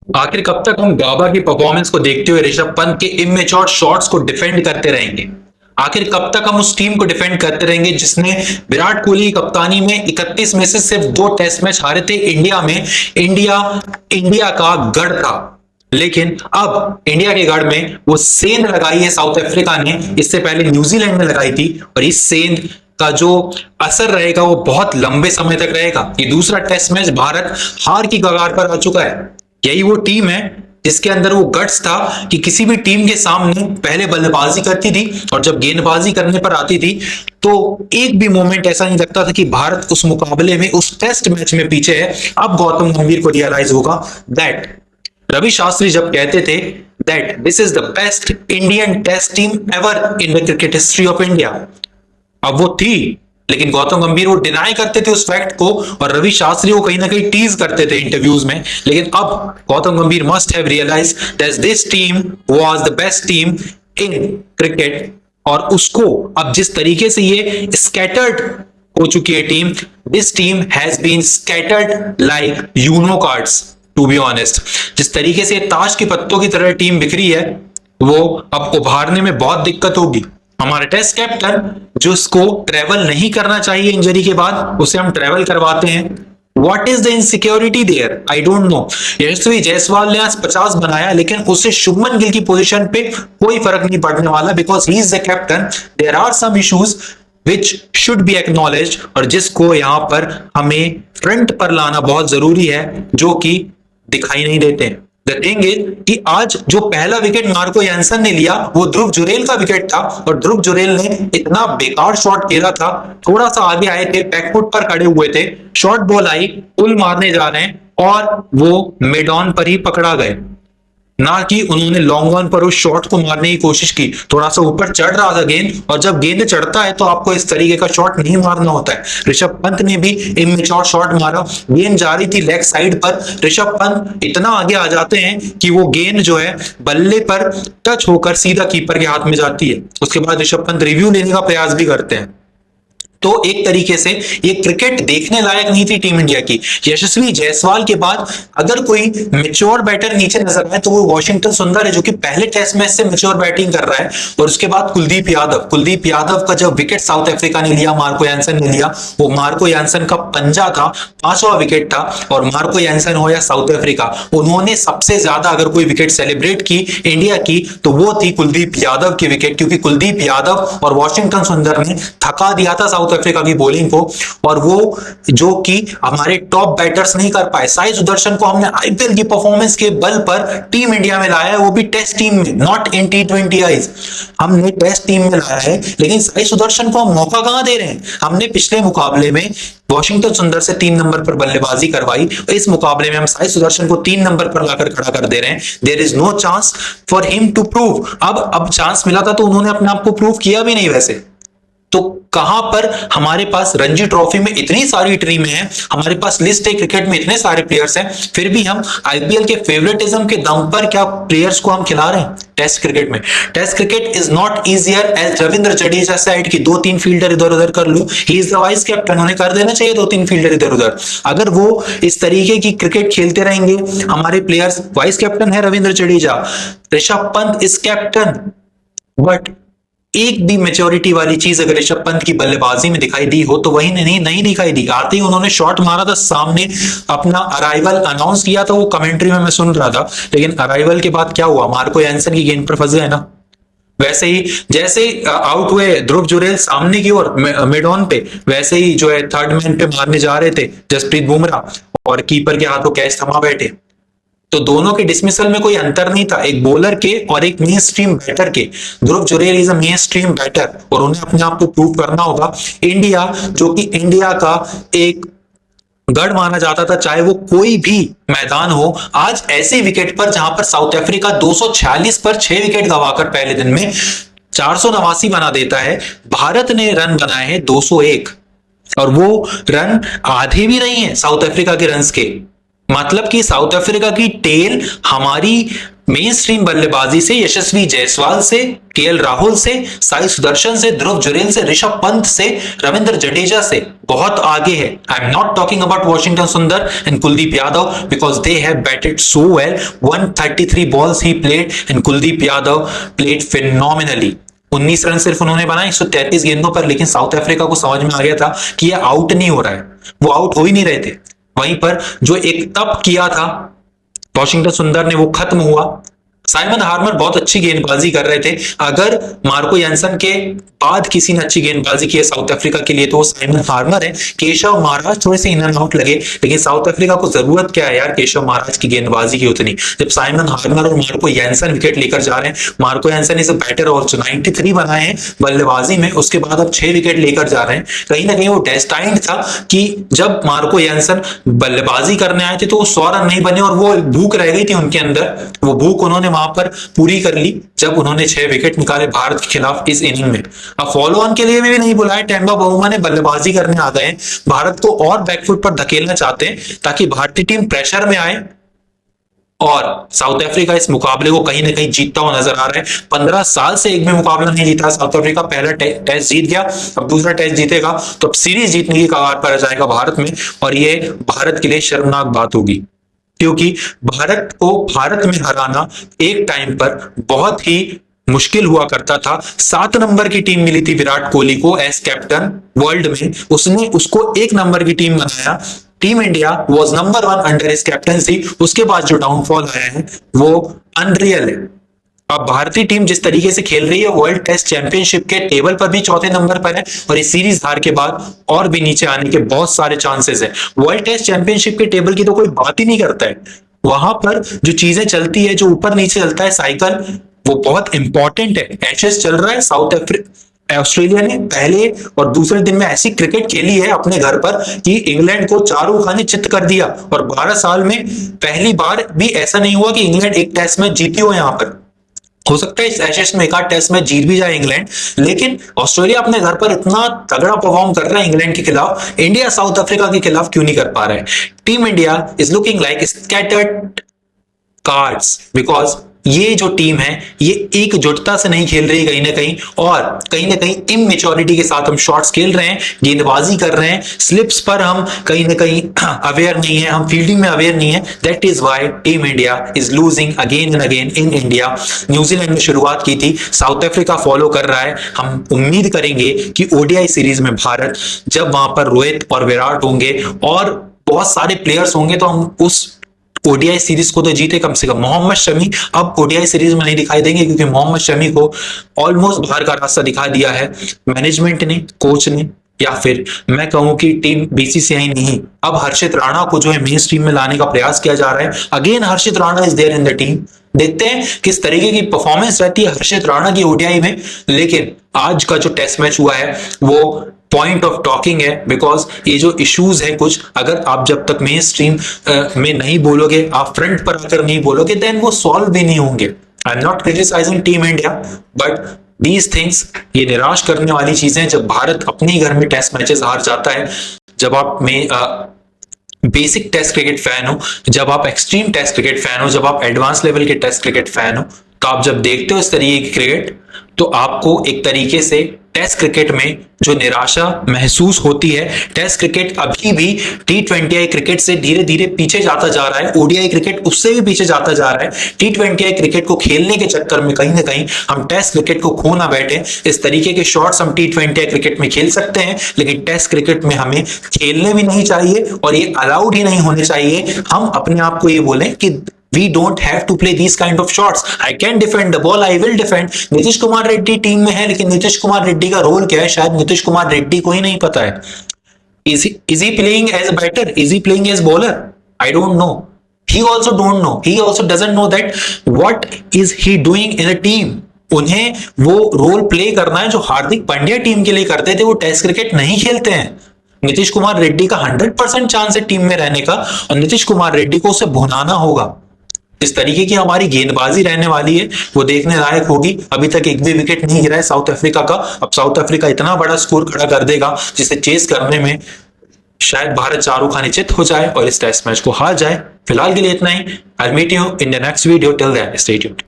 आखिर कब तक हम गाबा की परफॉर्मेंस को देखते हुए ऋषभ पंत के इमेच्योर शॉट्स को डिफेंड करते रहेंगे? आखिर कब तक हम उस टीम को डिफेंड करते रहेंगे जिसने विराट कोहली की कप्तानी में 31 में से सिर्फ 2 टेस्ट मैच हारे थे इंडिया में? इंडिया इंडिया का गढ़ था, लेकिन अब इंडिया के गढ़ में वो सेंध लगाई है साउथ अफ्रीका ने। इससे पहले न्यूजीलैंड ने लगाई थी, और इस सेंध का जो असर रहेगा वो बहुत लंबे समय तक रहेगा। ये दूसरा टेस्ट मैच भारत हार की कगार पर आ चुका है। यही वो टीम है जिसके अंदर वो गट्स था कि किसी भी टीम के सामने पहले बल्लेबाजी करती थी, और जब गेंदबाजी करने पर आती थी तो एक भी मोमेंट ऐसा नहीं लगता था कि भारत उस मुकाबले में, उस टेस्ट मैच में पीछे है। अब गौतम गंभीर को रियलाइज होगा दैट रवि शास्त्री जब कहते थे that this is the best Indian test team ever in the cricket history of India, अब वो थी, लेकिन गौतम गंभीर वो डिनाई करते थे उस फैक्ट को, और रवि शास्त्री को कहीं ना कहीं टीज करते थे इंटरव्यूज में। लेकिन अब Gautam Gambhir must have realise that this team was the best team in cricket, और उसको अब जिस तरीके से ये स्कैटर्ड हो चुकी है team, this team has been scattered like Uno cards, to be honest. जिस तरीके से ताश के पत्तों की तरह टीम बिखरी है, वो अब उभारने में बहुत दिक्कत होगी। हमारे टेस्ट कैप्टन जिसको ट्रेवल नहीं करना चाहिए इंजरी के बाद, उसे हम ट्रेवल करवाते हैं। What is the insecurity there? I don't know. Yashasvi Jaiswal ने आज 50 बनाया, लेकिन उससे शुभमन गिल की पोजीशन पे कोई फर्क नहीं पड़ने वाला, because he is the captain. There are some issues which should be acknowledge, और जिसको यहां पर हमें फ्रंट पर लाना बहुत जरूरी है, जो कि दिखाई नहीं देते। द थिंग इज कि आज जो पहला विकेट मार्को यानसन ने लिया वो ध्रुव जुरेल का विकेट था, और ध्रुव जुरेल ने इतना बेकार शॉट खेला था। थोड़ा सा आगे आए थे, बैकफुट पर खड़े हुए थे, शॉर्ट बॉल आई, पुल मारने जा रहे हैं, और वो मिड ऑन पर ही पकड़ा गए, ना कि उन्होंने लॉन्ग ऑन पर उस शॉट को मारने की कोशिश की। थोड़ा सा ऊपर चढ़ रहा था गेंद, और जब गेंद चढ़ता है तो आपको इस तरीके का शॉट नहीं मारना होता है। ऋषभ पंत ने भी इमेच्योर शॉट मारा, गेंद जा रही थी लेग साइड पर, ऋषभ पंत इतना आगे आ जाते हैं कि वो गेंद जो है बल्ले पर टच होकर सीधा कीपर के हाथ में जाती है। उसके बाद ऋषभ पंत रिव्यू लेने का प्रयास भी करते हैं। तो एक तरीके से ये क्रिकेट देखने लायक नहीं थी टीम इंडिया की। यशस्वी जायसवाल के बाद अगर कोई मेच्योर बैटर नीचे नजर आए तो वो वॉशिंगटन सुंदर है, जो कि पहले टेस्ट मैच से मेच्योर बैटिंग कर रहा है। और उसके बाद कुलदीप यादव का जब विकेट साउथ अफ्रीका ने लिया, मार्को यानसन ने लिया, वो मार्को यानसन का पंजा था, 5वां विकेट था। और मार्को यानसन हो या साउथ अफ्रीका, उन्होंने सबसे ज्यादा अगर कोई विकेट सेलिब्रेट की इंडिया की तो वो थी कुलदीप यादव की विकेट, क्योंकि कुलदीप यादव और वॉशिंगटन सुंदर ने थका दिया था साउथ अफ्रीका की बॉलिंग को, और वो जो कि हमारे टॉप बैटर्स नहीं कर पाए। साई सुदर्शन को हमने आईपीएल की परफॉर्मेंस के बल पर टीम इंडिया में लाया है, वो भी टेस्ट टीम में, नॉट इन T20 आईज। हमने टेस्ट टीम में लाया है, लेकिन साई सुदर्शन को हम मौका कहां दे रहे हैं? हमने पिछले मुकाबले में वॉशिंगटन सुंदर से 3 नंबर पर बल्लेबाजी करवाई, इस मुकाबले में हम साई सुदर्शन को 3 नंबर पर लाकर खड़ा कर दे रहे हैं। There is no chance for him to prove. अब चांस मिला था तो उन्होंने अपने आप को प्रूव किया भी नहीं। वैसे तो कहां पर हमारे पास रणजी ट्रॉफी में इतनी सारी टीमें हैं, हमारे पास लिस्ट है क्रिकेट में इतने सारे प्लेयर्स हैं, फिर भी हम आईपीएल के फेवरेटिज्म के दम पर क्या प्लेयर्स को हम खिला रहे हैं टेस्ट क्रिकेट में? Test cricket is not easier as Ravindra Jadeja side की 2-3 फील्डर इधर उधर कर लो, he is the vice captain, उन्हें कर देना चाहिए 2-3 फील्डर इधर उधर। अगर वो इस तरीके की क्रिकेट खेलते रहेंगे हमारे प्लेयर्स, वाइस कैप्टन है Ravindra Jadeja, Rishabh Pant is captain, but एक भी मेच्योरिटी वाली चीज अगर ऋषभ पंत की बल्लेबाजी में दिखाई दी हो तो वही नहीं दिखाई दी। आते ही उन्होंने शॉट मारा था, सामने अपना अराइवल अनाउंस किया था, वो कमेंट्री में मैं सुन रहा था, लेकिन अराइवल के बाद क्या हुआ? मार्को यानसन की गेंद पर फंस गए ना। वैसे ही जैसे आउट हुए ध्रुव जुरेल सामने की ओर मिड ऑन पे, वैसे ही जो है थर्ड मैन पे मारने जा रहे थे जसप्रीत बुमराह, और कीपर के हाथों कैच थमा बैठे। तो दोनों के डिसमिसल में कोई अंतर नहीं था, एक बॉलर के और एक मेन स्ट्रीम बैटर के। Dhruv Jurel is a mainstream batter, और उन्हें अपने आप को प्रूव करना होगा। इंडिया, जो कि इंडिया का एक गढ़ माना जाता था, चाहे वो कोई भी मैदान हो, आज ऐसे विकेट पर जहां पर साउथ अफ्रीका 246 पर 6 विकेट गंवाकर पहले दिन में 489 बना देता है, भारत ने रन बनाए हैं 201, और वो रन आधे भी नहीं है साउथ अफ्रीका के रन्स के। मतलब कि साउथ अफ्रीका की टेल हमारी मेन स्ट्रीम बल्लेबाजी से यशस्वी जायसवाल से, केएल राहुल से, साई सुदर्शन से, ध्रुव जुरेल से, ऋषभ पंत से, रविंद्र जडेजा से बहुत आगे है। I am not talking about Washington Sundar and Kuldeep Yadav because they have batted so well. 133 balls ही played and Kuldeep Yadav played phenomenally. 19 run सिर्फ उन्होंने बनाए 133 गेंदों पर, लेकिन साउथ अफ्रीका को समझ में आ गया था कि ये आउट नहीं हो रहा है, वो आउट हो ही नहीं रहे थे। वहीं पर जो एक तप किया था वॉशिंगटन सुंदर ने, वो खत्म हुआ। साइमन हार्मर बहुत अच्छी गेंदबाजी कर रहे थे। अगर मार्को यानसन के बाद किसी ने अच्छी गेंदबाजी की है साउथ अफ्रीका के लिए तो वो साइमन हार्मर है। केशव महाराज थोड़े से इन एंड आउट लगे, लेकिन साउथ अफ्रीका को जरूरत क्या है यार केशव महाराज की गेंदबाजी की उतनी, जब साइमन हार्मर और मार्को यानसन विकेट लेकर जा रहे हैं। Marco Jansen is a batter also, 93 बनाए हैं बल्लेबाजी में, उसके बाद अब 6 विकेट लेकर जा रहे हैं। कहीं ना कहीं वो डेस्टाइंड था कि जब मार्को यानसन बल्लेबाजी करने आए थे तो वो 100 रन नहीं बने और वो भूख रह गई थी उनके अंदर, वो भूख उन्होंने वहां पर पूरी कर ली जब उन्होंने 6 विकेट निकाले भारत के खिलाफ इस इनिंग में। अब फॉलो ऑन के लिए भी नहीं बुलाया, टेम्बा बाउमा ने बल्लेबाजी करने आ गए, भारत को और बैकफुट पर धकेलना चाहते हैं ताकि भारतीय टीम प्रेशर में आए और साउथ अफ्रीका इस मुकाबले को कहीं ना कहीं जीतता हुआ नजर आ रहा है। 15 साल से एक भी मुकाबला नहीं जीता साउथ अफ्रीका, पहला टेस्ट जीत गया, अब दूसरा टेस्ट जीतेगा तो अब सीरीज जीतने की कगार पर आ जाएगा भारत में, और ये भारत के लिए शर्मनाक बात होगी क्योंकि भारत को भारत में हराना एक टाइम पर बहुत ही मुश्किल हुआ करता था। 7 नंबर की टीम मिली थी विराट कोहली को एज कैप्टन वर्ल्ड में, उसने उसको 1 नंबर की टीम बनाया। Team India was number 1 under his captaincy. उसके बाद जो डाउनफॉल आया है वो अनरियल है। अब भारतीय टीम जिस तरीके से खेल रही है वर्ल्ड टेस्ट चैंपियनशिप के टेबल पर भी 4थे नंबर पर है और इस सीरीज हार के बाद और भी नीचे आने के बहुत सारे चांसेस है। वर्ल्ड टेस्ट चैंपियनशिप के टेबल की तो कोई बात ही नहीं करता है, वहां पर जो चीजें चलती है, जो ऊपर नीचे चलता है साइकिल, वो बहुत इंपॉर्टेंट है। एशेज चल रहा है, साउथ अफ्रीका ऑस्ट्रेलिया ने पहले और दूसरे दिन में ऐसी क्रिकेट खेली है अपने घर पर कि इंग्लैंड को चारों खाने चित्त कर दिया, और 12 साल में पहली बार भी ऐसा नहीं हुआ कि इंग्लैंड एक टेस्ट मैच जीती हो। यहां पर हो सकता है इस एशेज में एक आध टेस्ट मैच जीत भी जाए इंग्लैंड, लेकिन ऑस्ट्रेलिया अपने घर पर इतना तगड़ा परफॉर्म कर रहा है इंग्लैंड के खिलाफ, इंडिया साउथ अफ्रीका के खिलाफ क्यों नहीं कर पा रहा है। Team India is looking like scattered cards because ये जो टीम है ये एकजुटता से नहीं खेल रही कहीं ना कहीं इमेच्योरिटी के साथ हम शॉट्स खेल रहे हैं, गेंदबाजी कर रहे हैं, स्लिप्स पर हम कहीं ना कहीं अवेयर नहीं है, हम फील्डिंग में अवेयर नहीं है। That is why team India is losing again and again in India. New Zealand ने शुरुआत की थी, साउथ अफ्रीका फॉलो कर रहा है। हम उम्मीद करेंगे कि ओडीआई सीरीज में भारत जब वहां पर रोहित और विराट होंगे और बहुत सारे प्लेयर्स होंगे तो हम उस ओडीआई सीरीज को तो जीते कम से कम। मोहम्मद शमी अब ओडीआई सीरीज में नहीं दिखाई देंगे क्योंकि मोहम्मद शमी को ऑलमोस्ट बाहर का रास्ता दिखा दिया है मैनेजमेंट ने, कोच ने, या फिर मैं कहूं कि टीम बीसीसीआई नहीं। अब हर्षित राणा को जो है मेन स्ट्रीम में लाने का प्रयास किया जा रहा है। Again Harshit Rana is there in the team. देखते हैं किस तरीके की परफॉर्मेंस रहती है हर्षित राणा की ओडीआई में। लेकिन आज का जो टेस्ट मैच हुआ है वो पॉइंट ऑफ टॉकिंग है बिकॉज ये जो इश्यूज है कुछ, अगर आप जब तक मेन स्ट्रीम में नहीं बोलोगे, आप फ्रंट पर आकर नहीं बोलोगे, देन वो सॉल्व भी नहीं होंगे। I am not criticising team India but these things, ये निराश करने वाली चीजें जब भारत अपने ही घर में टेस्ट मैचेस हार जाता है। जब आप में बेसिक टेस्ट क्रिकेट फैन हो, जब आप एक्सट्रीम टेस्ट क्रिकेट फैन हो, जब आप एडवांस लेवल के टेस्ट क्रिकेट फैन हो, तो आप जब देखते हो इस तरीके की क्रिकेट तो आपको एक तरीके से टेस्ट क्रिकेट में जो निराशा महसूस होती है। टेस्ट क्रिकेट अभी भी T20I क्रिकेट से धीरे धीरे पीछे जाता जा रहा है, ओडीआई क्रिकेट उससे भी पीछे जाता जा रहा है। T20I क्रिकेट को खेलने के चक्कर में कहीं ना कहीं हम टेस्ट क्रिकेट को खो ना बैठे। इस तरीके के शॉट्स हम T20I क्रिकेट में खेल सकते हैं लेकिन टेस्ट क्रिकेट में हमें खेलने भी नहीं चाहिए और ये अलाउड ही नहीं होने चाहिए। हम अपने आप को ये बोलें कि we don't have to play these kind of shots. I can defend the ball, I will defend. Nitish Kumar Reddy team में है लेकिन नीतीश कुमार रेड्डी का रोल क्या है शायद नीतीश कुमार रेड्डी को ही नहीं पता है। Is he playing as a batter? Is he playing as bowler? I don't know. He also don't know. He also doesn't know that what is he doing in a team. उन्हें वो role play करना है जो Hardik Pandya team के लिए करते थे। वो टेस्ट क्रिकेट नहीं खेलते हैं। नीतीश कुमार रेड्डी का 100% चांस है टीम में रहने का और नीतीश कुमार रेड्डी को उसे भुनाना होगा। इस तरीके की हमारी गेंदबाजी रहने वाली है वो देखने लायक होगी। अभी तक एक भी विकेट नहीं गिरा है साउथ अफ्रीका का। अब साउथ अफ्रीका इतना बड़ा स्कोर खड़ा कर देगा जिसे चेस करने में शायद भारत चारों खाने चित हो जाए और इस टेस्ट मैच को हार जाए। फिलहाल के लिए इतना ही। I meet you in the next video. Till then stay tuned.